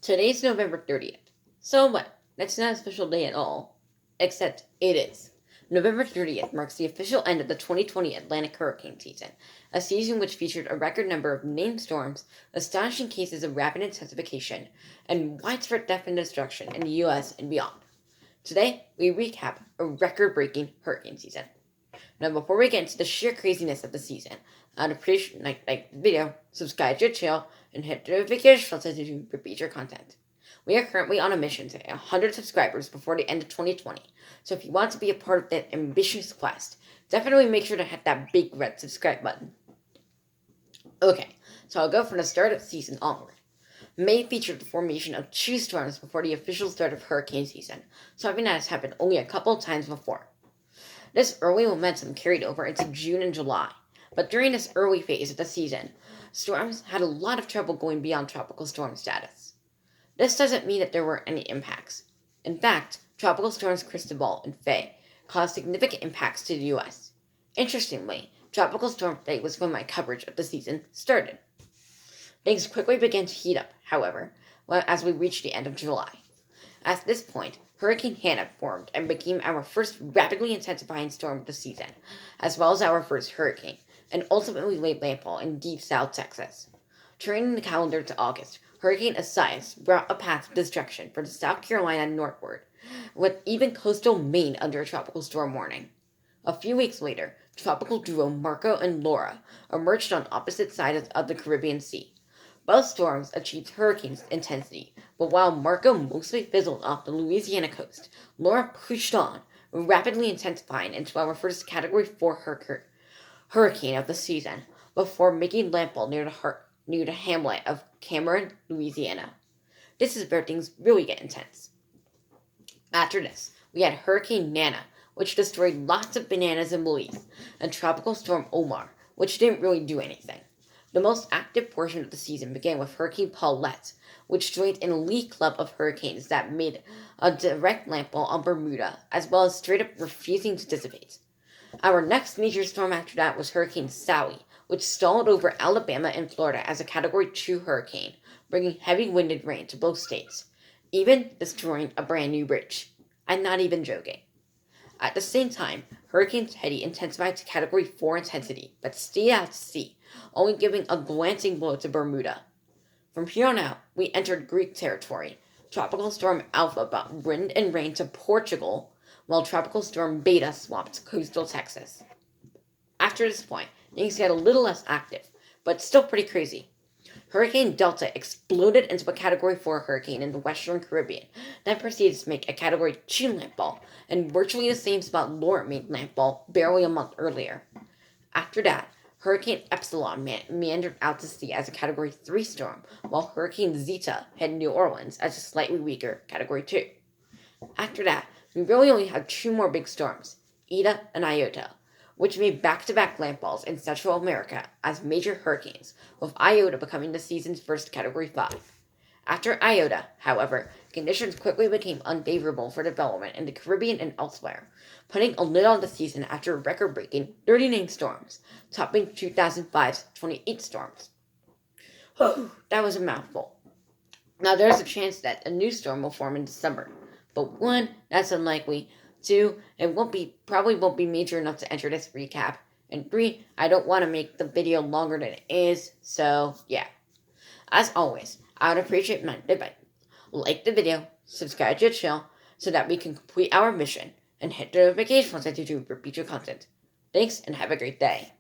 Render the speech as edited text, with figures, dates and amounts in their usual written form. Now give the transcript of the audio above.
Today's November 30th. So what? That's not a special day at all. Except it is. November 30th marks the official end of the 2020 Atlantic hurricane season, a season which featured a record number of named storms, astonishing cases of rapid intensification, and widespread death and destruction in the U.S. and beyond. Today, we recap a record-breaking hurricane season. Now, before we get into the sheer craziness of the season, I'd appreciate like the video, subscribe to the channel, and hit the notification bell so that you repeat your content. We are currently on a mission to 100 subscribers before the end of 2020, so if you want to be a part of that ambitious quest, definitely make sure to hit that big red subscribe button. Okay, so I'll go from the start of the season onward. May featured the formation of 2 storms before the official start of hurricane season, something that has happened only a couple times before. This early momentum carried over into June and July, but during this early phase of the season, storms had a lot of trouble going beyond tropical storm status. This doesn't mean that there weren't any impacts. In fact, tropical storms Cristobal and Faye caused significant impacts to the U.S. Interestingly, Tropical Storm Faye was when my coverage of the season started. Things quickly began to heat up, however, as we reached the end of July. At this point, Hurricane Hannah formed and became our first rapidly intensifying storm of the season, as well as our first hurricane, and ultimately laid landfall in deep South Texas. Turning the calendar to August, Hurricane Isaias brought a path of destruction for the South Carolina northward, with even coastal Maine under a tropical storm warning. A few weeks later, tropical duo Marco and Laura emerged on opposite sides of the Caribbean Sea. Both storms achieved hurricane intensity, but while Marco mostly fizzled off the Louisiana coast, Laura pushed on, rapidly intensifying into our first Category 4 hurricane of the season, before making landfall near the hamlet of Cameron, Louisiana. This is where things really get intense. After this, we had Hurricane Nana, which destroyed lots of bananas in Belize, and Tropical Storm Omar, which didn't really do anything. The most active portion of the season began with Hurricane Paulette, which joined an elite club of hurricanes that made a direct landfall on Bermuda, as well as straight up refusing to dissipate. Our next major storm after that was Hurricane Sally, which stalled over Alabama and Florida as a Category 2 hurricane, bringing heavy wind and rain to both states, even destroying a brand new bridge. I'm not even joking. At the same time, Hurricane Teddy intensified to Category 4 intensity, but stayed out to sea, only giving a glancing blow to Bermuda. From here on out, we entered Greek territory. Tropical Storm Alpha brought wind and rain to Portugal, while Tropical Storm Beta swamped coastal Texas. After this point, things get a little less active, but still pretty crazy. Hurricane Delta exploded into a Category 4 hurricane in the Western Caribbean, then proceeded to make a Category 2 landfall, in virtually the same spot Laura made landfall barely a month earlier. After that, Hurricane Epsilon meandered out to sea as a Category 3 storm, while Hurricane Zeta hit New Orleans as a slightly weaker Category 2. After that, we really only had 2 more big storms, ETA and Iota, which made back-to-back landfalls in Central America as major hurricanes, with Iota becoming the season's first Category 5. After Iota, however, conditions quickly became unfavorable for development in the Caribbean and elsewhere, putting a lid on the season after record-breaking 39 storms, topping 2005's 28 storms. That was a mouthful. Now there's a chance that a new storm will form in December, but 1, that's unlikely. 2, it probably won't be major enough to enter this recap. And 3, I don't want to make the video longer than it is, so yeah. As always, I would appreciate like the video, subscribe to the channel, so that we can complete our mission, and hit the notification bell to repeat your content. Thanks, and have a great day.